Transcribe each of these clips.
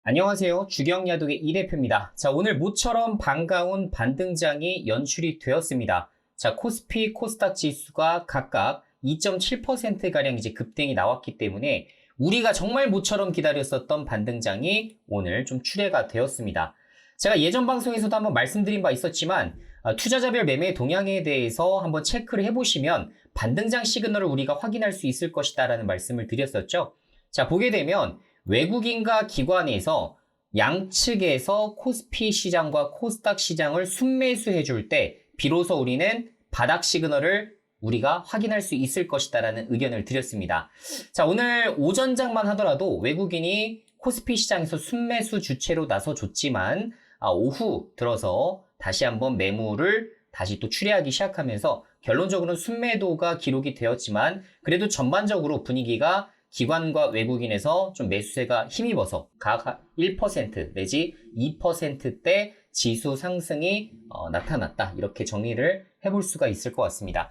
안녕하세요. 주경야독의 이 대표입니다. 자, 오늘 모처럼 반가운 반등장이 연출이 되었습니다. 자, 코스피, 코스닥 지수가 각각 2.7%가량 이제 급등이 나왔기 때문에 우리가 정말 모처럼 기다렸었던 반등장이 오늘 좀 출회가 되었습니다. 제가 예전 방송에서도 한번 말씀드린 바 있었지만 투자자별 매매 동향에 대해서 한번 체크를 해보시면 반등장 시그널을 우리가 확인할 수 있을 것이다 라는 말씀을 드렸었죠. 자, 보게 되면 외국인과 기관에서 양측에서 코스피 시장과 코스닥 시장을 순매수해 줄 때 비로소 우리는 바닥 시그널을 우리가 확인할 수 있을 것이다라는 의견을 드렸습니다. 자, 오늘 오전장만 하더라도 외국인이 코스피 시장에서 순매수 주체로 나서줬지만 오후 들어서 다시 한번 매물을 다시 또 출회하기 시작하면서 결론적으로는 순매도가 기록이 되었지만 그래도 전반적으로 분위기가 기관과 외국인에서 좀 매수세가 힘입어서 각 1% 내지 2%대 지수 상승이 나타났다. 이렇게 정리를 해볼 수가 있을 것 같습니다.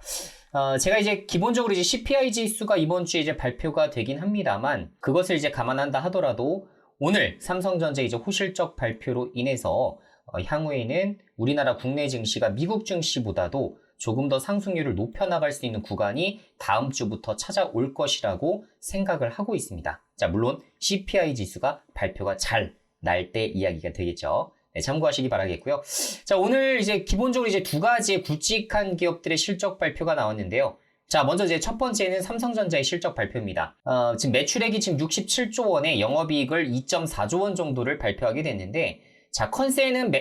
제가 이제 기본적으로 이제 CPI 지수가 이번 주에 이제 발표가 되긴 합니다만 그것을 이제 감안한다 하더라도 오늘 삼성전자 이제 호실적 발표로 인해서 향후에는 우리나라 국내 증시가 미국 증시보다도 조금 더 상승률을 높여나갈 수 있는 구간이 다음 주부터 찾아올 것이라고 생각을 하고 있습니다. 자, 물론 CPI 지수가 발표가 잘 날 때 이야기가 되겠죠. 네, 참고하시기 바라겠고요. 자, 오늘 이제 기본적으로 이제 두 가지의 굵직한 기업들의 실적 발표가 나왔는데요. 자, 먼저 이제 첫 번째는 삼성전자의 실적 발표입니다. 지금 매출액이 지금 67조 원에 영업이익을 2.4조 원 정도를 발표하게 됐는데, 자, 컨센은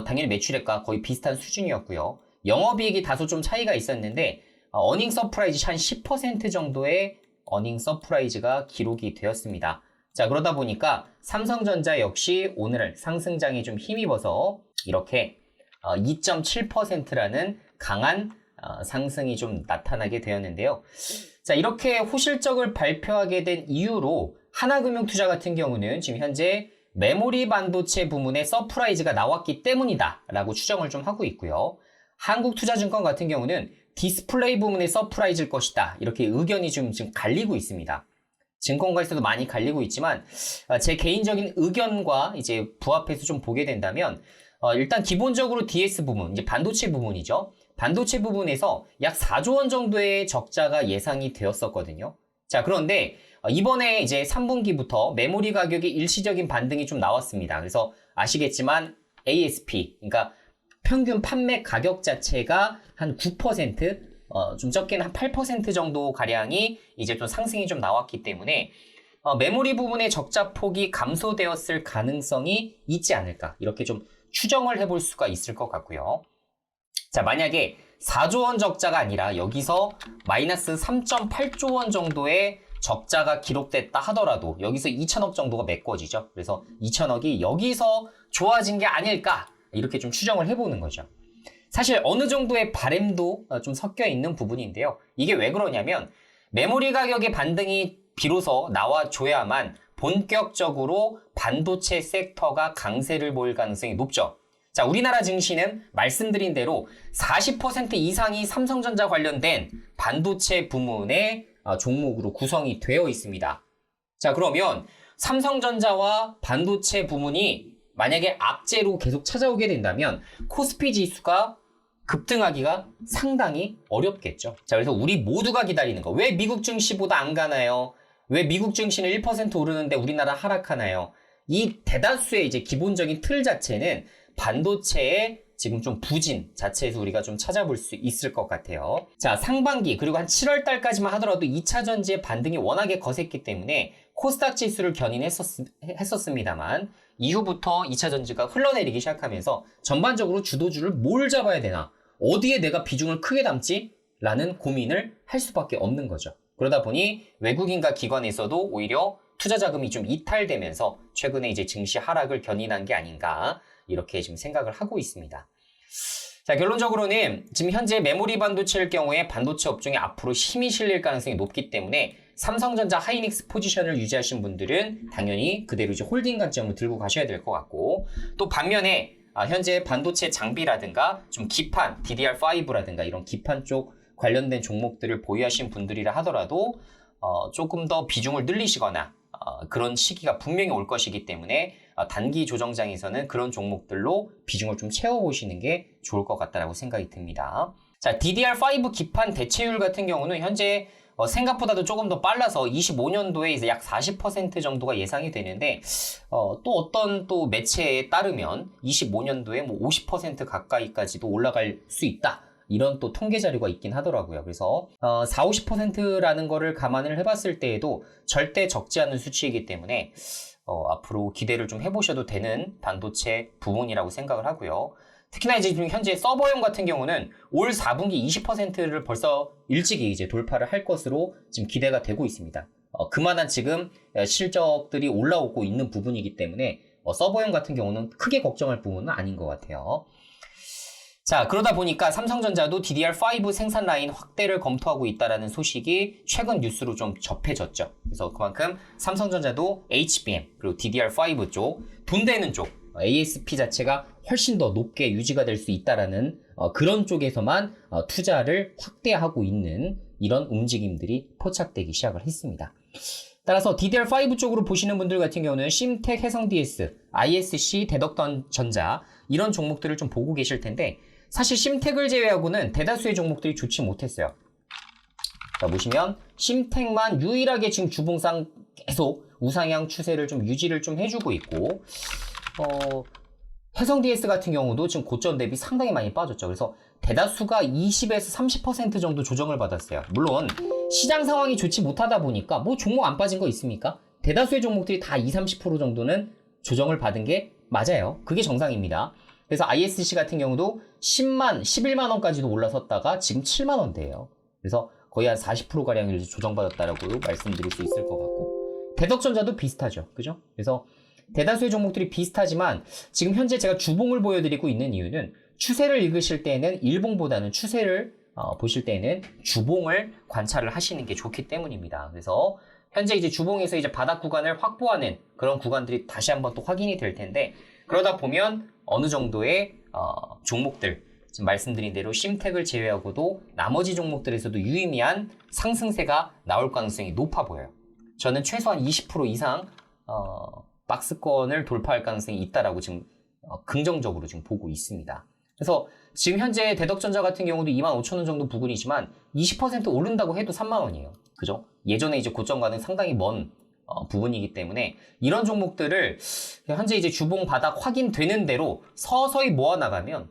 당연히 매출액과 거의 비슷한 수준이었고요. 영업이익이 다소 좀 차이가 있었는데 어닝 서프라이즈 한 10% 정도의 어닝 서프라이즈가 기록이 되었습니다. 자, 그러다 보니까 삼성전자 역시 오늘 상승장에 좀 힘입어서 이렇게 2.7%라는 강한 상승이 좀 나타나게 되었는데요. 자, 이렇게 호실적을 발표하게 된 이유로 하나금융투자 같은 경우는 지금 현재 메모리 반도체 부문에 서프라이즈가 나왔기 때문이다 라고 추정을 좀 하고 있고요. 한국투자증권 같은 경우는 디스플레이 부문의 서프라이즈일 것이다. 이렇게 의견이 지금 갈리고 있습니다. 증권가에서도 많이 갈리고 있지만 제 개인적인 의견과 이제 부합해서 좀 보게 된다면 일단 기본적으로 DS 부문, 이제 반도체 부문이죠. 반도체 부분에서 약 4조 원 정도의 적자가 예상이 되었었거든요. 자, 그런데 이번에 이제 3분기부터 메모리 가격의 일시적인 반등이 좀 나왔습니다. 그래서 아시겠지만 ASP, 그러니까 평균 판매 가격 자체가 한 9%, 좀 적게는 한 8% 정도 가량이 이제 좀 상승이 좀 나왔기 때문에 메모리 부분의 적자 폭이 감소되었을 가능성이 있지 않을까 이렇게 좀 추정을 해볼 수가 있을 것 같고요. 자, 만약에 4조 원 적자가 아니라 여기서 마이너스 3.8조 원 정도의 적자가 기록됐다 하더라도 여기서 2천억 정도가 메꿔지죠. 그래서 2천억이 여기서 좋아진 게 아닐까 이렇게 좀 추정을 해보는 거죠. 사실 어느 정도의 바램도 좀 섞여 있는 부분인데요. 이게 왜 그러냐면 메모리 가격의 반등이 비로소 나와줘야만 본격적으로 반도체 섹터가 강세를 보일 가능성이 높죠. 자, 우리나라 증시는 말씀드린 대로 40% 이상이 삼성전자 관련된 반도체 부문의 종목으로 구성이 되어 있습니다. 자, 그러면 삼성전자와 반도체 부문이 만약에 악재로 계속 찾아오게 된다면 코스피 지수가 급등하기가 상당히 어렵겠죠. 자, 그래서 우리 모두가 기다리는 거. 왜 미국 증시보다 안 가나요? 왜 미국 증시는 1% 오르는데 우리나라 하락하나요? 이 대다수의 이제 기본적인 틀 자체는 반도체의 지금 좀 부진 자체에서 우리가 좀 찾아볼 수 있을 것 같아요. 자, 상반기 그리고 한 7월 달까지만 하더라도 2차 전지의 반등이 워낙에 거셌기 때문에 코스닥 지수를 견인했었습니다만 이후부터 2차 전지가 흘러내리기 시작하면서 전반적으로 주도주를 뭘 잡아야 되나? 어디에 내가 비중을 크게 담지? 라는 고민을 할 수밖에 없는 거죠. 그러다 보니 외국인과 기관에서도 오히려 투자 자금이 좀 이탈되면서 최근에 이제 증시 하락을 견인한 게 아닌가 이렇게 지금 생각을 하고 있습니다. 자, 결론적으로는 지금 현재 메모리 반도체일 경우에 반도체 업종에 앞으로 힘이 실릴 가능성이 높기 때문에 삼성전자 하이닉스 포지션을 유지하신 분들은 당연히 그대로 이제 홀딩 관점을 들고 가셔야 될 것 같고, 또 반면에 현재 반도체 장비라든가 좀 기판, DDR5라든가 이런 기판 쪽 관련된 종목들을 보유하신 분들이라 하더라도 조금 더 비중을 늘리시거나 그런 시기가 분명히 올 것이기 때문에 단기 조정장에서는 그런 종목들로 비중을 좀 채워보시는 게 좋을 것 같다라고 생각이 듭니다. 자, DDR5 기판 대체율 같은 경우는 현재 생각보다도 조금 더 빨라서 25년도에 이제 약 40% 정도가 예상이 되는데, 또 어떤 또 매체에 따르면 25년도에 뭐 50% 가까이까지도 올라갈 수 있다. 이런 또 통계 자료가 있긴 하더라고요. 그래서 4, 50%라는 거를 감안을 해봤을 때에도 절대 적지 않은 수치이기 때문에 앞으로 기대를 좀 해보셔도 되는 반도체 부분이라고 생각을 하고요. 특히나 이제 지금 현재 서버용 같은 경우는 올 4분기 20%를 벌써 일찍이 이제 돌파를 할 것으로 지금 기대가 되고 있습니다. 그만한 지금 실적들이 올라오고 있는 부분이기 때문에 서버용 같은 경우는 크게 걱정할 부분은 아닌 것 같아요. 자, 그러다 보니까 삼성전자도 DDR5 생산 라인 확대를 검토하고 있다는 소식이 최근 뉴스로 좀 접해졌죠. 그래서 그만큼 삼성전자도 HBM 그리고 DDR5 쪽, 돈 되는 쪽, ASP 자체가 훨씬 더 높게 유지가 될 수 있다라는 그런 쪽에서만 투자를 확대하고 있는 이런 움직임들이 포착되기 시작을 했습니다. 따라서 DDR5 쪽으로 보시는 분들 같은 경우는 심텍, 해성DS, ISC, 대덕전자 이런 종목들을 좀 보고 계실 텐데, 사실 심텍을 제외하고는 대다수의 종목들이 좋지 못했어요. 자, 보시면 심텍만 유일하게 지금 주봉상 계속 우상향 추세를 좀 유지를 좀 해주고 있고, 해성DS 같은 경우도 지금 고점 대비 상당히 많이 빠졌죠. 그래서 대다수가 20에서 30% 정도 조정을 받았어요. 물론 시장 상황이 좋지 못하다 보니까 뭐 종목 안 빠진 거 있습니까? 대다수의 종목들이 다 20, 30% 정도는 조정을 받은 게 맞아요. 그게 정상입니다. 그래서 ISC 같은 경우도 10만, 11만 원까지도 올라섰다가 지금 7만 원대예요. 그래서 거의 한 40%가량을 조정받았다라고 말씀드릴 수 있을 것 같고, 대덕전자도 비슷하죠. 그죠? 그래서 대다수의 종목들이 비슷하지만 지금 현재 제가 주봉을 보여드리고 있는 이유는, 추세를 읽으실 때는 일봉보다는 추세를 보실 때는 주봉을 관찰을 하시는 게 좋기 때문입니다. 그래서 현재 이제 주봉에서 이제 바닥 구간을 확보하는 그런 구간들이 다시 한번 또 확인이 될 텐데, 그러다 보면 어느 정도의 종목들, 지금 말씀드린 대로 심텍을 제외하고도 나머지 종목들에서도 유의미한 상승세가 나올 가능성이 높아 보여요. 저는 최소한 20% 이상 박스권을 돌파할 가능성이 있다라고 지금 긍정적으로 지금 보고 있습니다. 그래서 지금 현재 대덕전자 같은 경우도 25,000원 정도 부근이지만 20% 오른다고 해도 3만 원이에요. 그죠? 예전에 이제 고점과는 상당히 먼 부분이기 때문에 이런 종목들을 현재 이제 주봉 바닥 확인되는 대로 서서히 모아나가면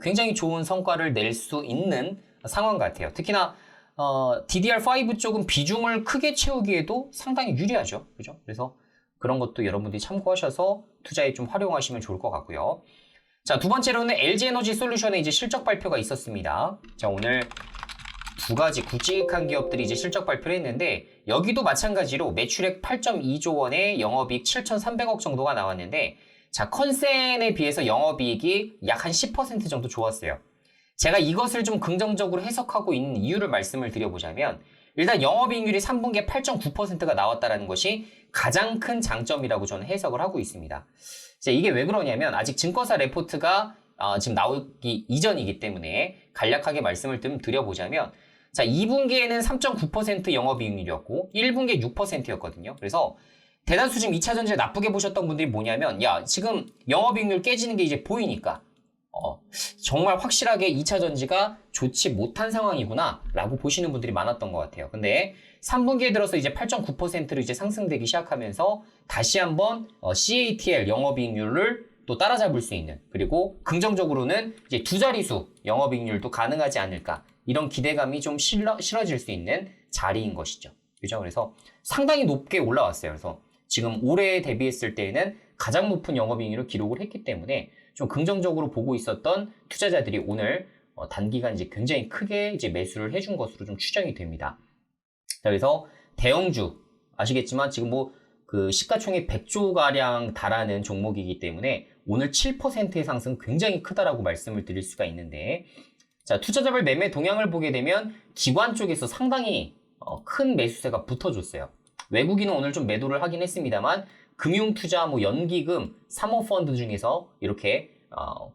굉장히 좋은 성과를 낼 수 있는 상황 같아요. 특히나 DDR5 쪽은 비중을 크게 채우기에도 상당히 유리하죠. 그죠? 그래서 그런 것도 여러분들이 참고하셔서 투자에 좀 활용하시면 좋을 것 같고요. 자, 두 번째로는 LG에너지솔루션의 이제 실적 발표가 있었습니다. 자, 오늘 두 가지 굵직한 기업들이 이제 실적 발표를 했는데, 여기도 마찬가지로 매출액 8.2조 원에 영업이익 7,300억 정도가 나왔는데, 자, 컨센에 비해서 영업이익이 약 한 10% 정도 좋았어요. 제가 이것을 좀 긍정적으로 해석하고 있는 이유를 말씀을 드려보자면, 일단 영업이익률이 3분기에 8.9%가 나왔다는 것이 가장 큰 장점이라고 저는 해석을 하고 있습니다. 자, 이게 왜 그러냐면, 아직 증권사 레포트가 지금 나오기 이전이기 때문에 간략하게 말씀을 좀 드려보자면, 자, 2분기에는 3.9% 영업이익률이었고 1분기에 6%였거든요. 그래서 대다수 지금 2차전지를 나쁘게 보셨던 분들이 뭐냐면, 야, 지금 영업이익률 깨지는 게 이제 보이니까 정말 확실하게 2차전지가 좋지 못한 상황이구나 라고 보시는 분들이 많았던 것 같아요. 근데 3분기에 들어서 이제 8.9%로 이제 상승되기 시작하면서 다시 한번 CATL 영업이익률을 또 따라잡을 수 있는, 그리고 긍정적으로는 이제 두 자릿수 영업이익률도 가능하지 않을까, 이런 기대감이 좀 실어질 수 있는 자리인 것이죠. 그죠? 그래서 상당히 높게 올라왔어요. 그래서 지금 올해에 대비했을 때에는 가장 높은 영업이익률을 기록을 했기 때문에 좀 긍정적으로 보고 있었던 투자자들이 오늘 단기간 이제 굉장히 크게 이제 매수를 해준 것으로 좀 추정이 됩니다. 자, 그래서 대형주 아시겠지만 지금 뭐 그 시가총액 100조 가량 달하는 종목이기 때문에 오늘 7%의 상승 굉장히 크다라고 말씀을 드릴 수가 있는데, 자, 투자자별 매매 동향을 보게 되면 기관 쪽에서 상당히 큰 매수세가 붙어줬어요. 외국인은 오늘 좀 매도를 하긴 했습니다만 금융투자, 뭐 연기금, 사모펀드 중에서 이렇게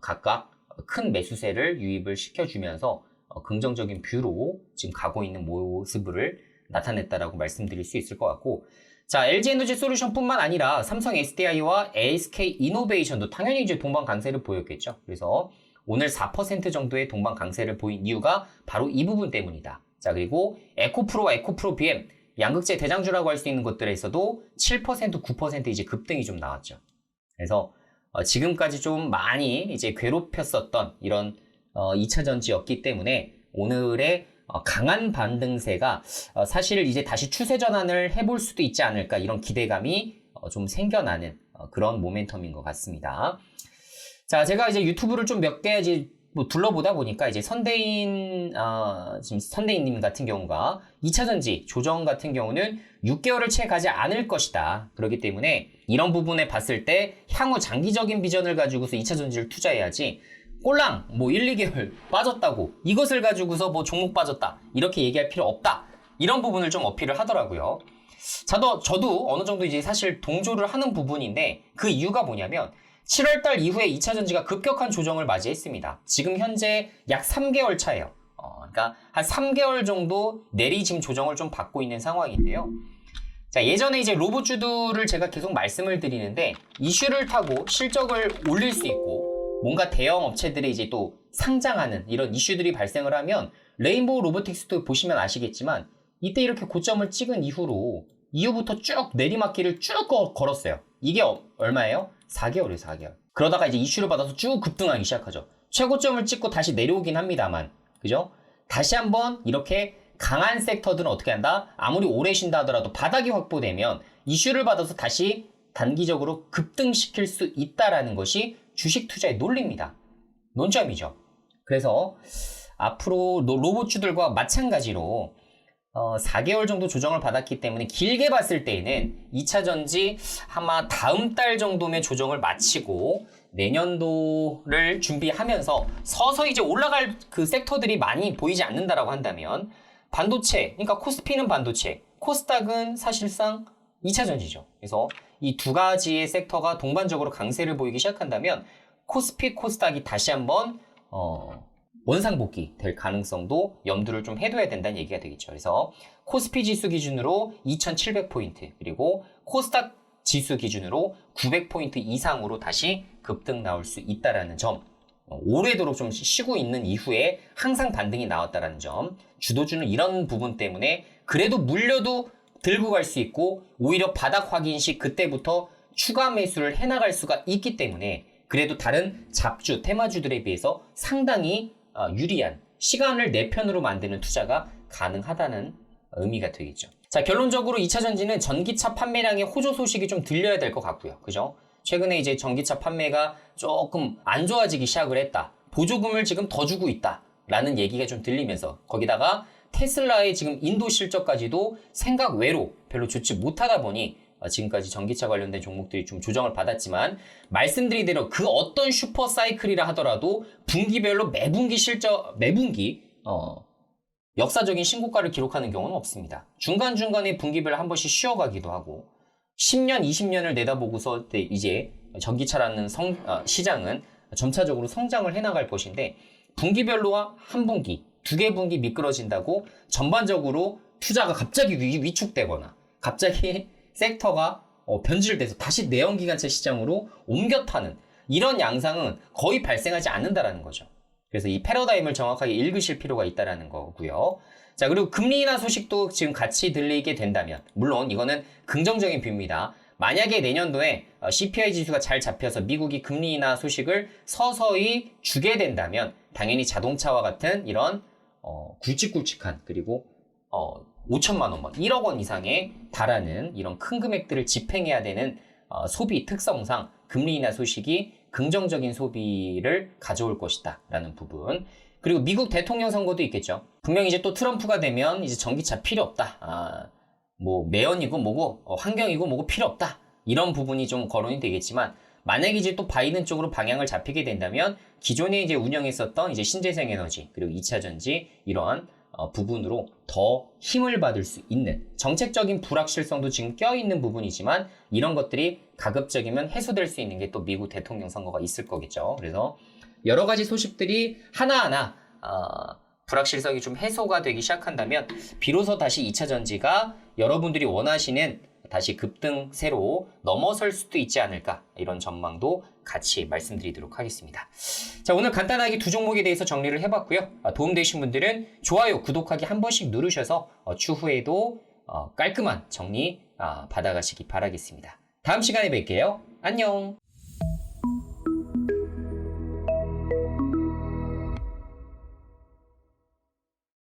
각각 큰 매수세를 유입을 시켜주면서 긍정적인 뷰로 지금 가고 있는 모습을 나타냈다라고 말씀드릴 수 있을 것 같고, 자, LG에너지 솔루션뿐만 아니라 삼성 SDI와 SK 이노베이션도 당연히 이제 동반 강세를 보였겠죠. 그래서 오늘 4% 정도의 동반 강세를 보인 이유가 바로 이 부분 때문이다. 자, 그리고 에코프로와 에코프로 BM, 양극재 대장주라고 할 수 있는 것들에서도 7%, 9% 이제 급등이 좀 나왔죠. 그래서 지금까지 좀 많이 이제 괴롭혔었던 이런 2차 전지였기 때문에 오늘의 강한 반등세가 사실 이제 다시 추세 전환을 해볼 수도 있지 않을까, 이런 기대감이 좀 생겨나는 그런 모멘텀인 것 같습니다. 자, 제가 이제 유튜브를 좀 몇 개 이제 뭐 둘러보다 보니까 이제 지금 선대인님 같은 경우가 2차 전지 조정 같은 경우는 6개월을 채 가지 않을 것이다. 그렇기 때문에 이런 부분에 봤을 때 향후 장기적인 비전을 가지고서 2차 전지를 투자해야지, 꼴랑 뭐 1, 2개월 빠졌다고 이것을 가지고서 뭐 종목 빠졌다 이렇게 얘기할 필요 없다, 이런 부분을 좀 어필을 하더라고요. 저도 어느 정도 이제 사실 동조를 하는 부분인데, 그 이유가 뭐냐면 7월달 이후에 2차 전지가 급격한 조정을 맞이했습니다. 지금 현재 약 3개월 차예요. 그러니까 한 3개월 정도 내리짐 조정을 좀 받고 있는 상황인데요. 자, 예전에 이제 로봇주들을 제가 계속 말씀을 드리는데, 이슈를 타고 실적을 올릴 수 있고 뭔가 대형 업체들이 이제 또 상장하는 이런 이슈들이 발생을 하면, 레인보우 로보틱스도 보시면 아시겠지만 이때 이렇게 고점을 찍은 이후부터 쭉 내리막길을 쭉 걸었어요. 이게 얼마예요? 4개월이에요, 4개월. 그러다가 이제 이슈를 받아서 쭉 급등하기 시작하죠. 최고점을 찍고 다시 내려오긴 합니다만, 그죠? 다시 한번 이렇게 강한 섹터들은 어떻게 한다? 아무리 오래 쉰다 하더라도 바닥이 확보되면 이슈를 받아서 다시 단기적으로 급등시킬 수 있다라는 것이 주식 투자의 논리입니다. 논점이죠. 그래서 앞으로 로봇주들과 마찬가지로 4개월 정도 조정을 받았기 때문에 길게 봤을 때에는 2차 전지 아마 다음 달 정도면 조정을 마치고 내년도를 준비하면서 서서히 이제 올라갈 그 섹터들이 많이 보이지 않는다라고 한다면, 반도체, 그러니까 코스피는 반도체, 코스닥은 사실상 2차 전지죠. 그래서 이 두 가지의 섹터가 동반적으로 강세를 보이기 시작한다면 코스피, 코스닥이 다시 한번 원상복귀 될 가능성도 염두를 좀 해둬야 된다는 얘기가 되겠죠. 그래서 코스피 지수 기준으로 2700포인트, 그리고 코스닥 지수 기준으로 900포인트 이상으로 다시 급등 나올 수 있다라는 점, 오래도록 좀 쉬고 있는 이후에 항상 반등이 나왔다라는 점, 주도주는 이런 부분 때문에 그래도 물려도 들고 갈 수 있고, 오히려 바닥 확인 시 그때부터 추가 매수를 해나갈 수가 있기 때문에 그래도 다른 잡주, 테마주들에 비해서 상당히 유리한, 시간을 내 편으로 만드는 투자가 가능하다는 의미가 되겠죠. 자, 결론적으로 2차 전지는 전기차 판매량의 호조 소식이 좀 들려야 될 것 같고요. 그죠? 최근에 이제 전기차 판매가 조금 안 좋아지기 시작을 했다, 보조금을 지금 더 주고 있다 라는 얘기가 좀 들리면서, 거기다가 테슬라의 지금 인도 실적까지도 생각 외로 별로 좋지 못하다 보니 지금까지 전기차 관련된 종목들이 좀 조정을 받았지만, 말씀드린 대로 그 어떤 슈퍼 사이클이라 하더라도 분기별로 매분기 역사적인 신고가를 기록하는 경우는 없습니다. 중간중간에 분기별 한 번씩 쉬어가기도 하고, 10년, 20년을 내다보고서 이제 전기차라는 시장은 점차적으로 성장을 해나갈 것인데, 분기별로와 한 분기, 두 개 분기 미끄러진다고 전반적으로 투자가 갑자기 위축되거나 갑자기 섹터가 변질돼서 다시 내연기관차 시장으로 옮겨 타는 이런 양상은 거의 발생하지 않는다라는 거죠. 그래서 이 패러다임을 정확하게 읽으실 필요가 있다라는 거고요. 자, 그리고 금리 인하 소식도 지금 같이 들리게 된다면, 물론 이거는 긍정적인 뷰입니다. 만약에 내년도에 CPI 지수가 잘 잡혀서 미국이 금리 인하 소식을 서서히 주게 된다면, 당연히 자동차와 같은 이런 굵직굵직한, 그리고 5천만 원, 1억 원 이상에 달하는 이런 큰 금액들을 집행해야 되는 소비 특성상 금리 인하 소식이 긍정적인 소비를 가져올 것이다 라는 부분. 그리고 미국 대통령 선거도 있겠죠. 분명히 이제 또 트럼프가 되면 이제 전기차 필요 없다, 뭐 매연이고 뭐고 환경이고 뭐고 필요 없다, 이런 부분이 좀 거론이 되겠지만, 만약에 이제 또 바이든 쪽으로 방향을 잡히게 된다면 기존에 이제 운영했었던 이제 신재생 에너지, 그리고 2차 전지, 이런 부분으로 더 힘을 받을 수 있는, 정책적인 불확실성도 지금 껴있는 부분이지만 이런 것들이 가급적이면 해소될 수 있는 게 또 미국 대통령 선거가 있을 거겠죠. 그래서 여러 가지 소식들이 하나하나 불확실성이 좀 해소가 되기 시작한다면 비로소 다시 2차 전지가 여러분들이 원하시는 다시 급등세로 넘어설 수도 있지 않을까 이런 전망도 같이 말씀드리도록 하겠습니다. 자, 오늘 간단하게 두 종목에 대해서 정리를 해봤고요. 도움되신 분들은 좋아요, 구독하기 한 번씩 누르셔서 추후에도 깔끔한 정리 받아가시기 바라겠습니다. 다음 시간에 뵐게요. 안녕.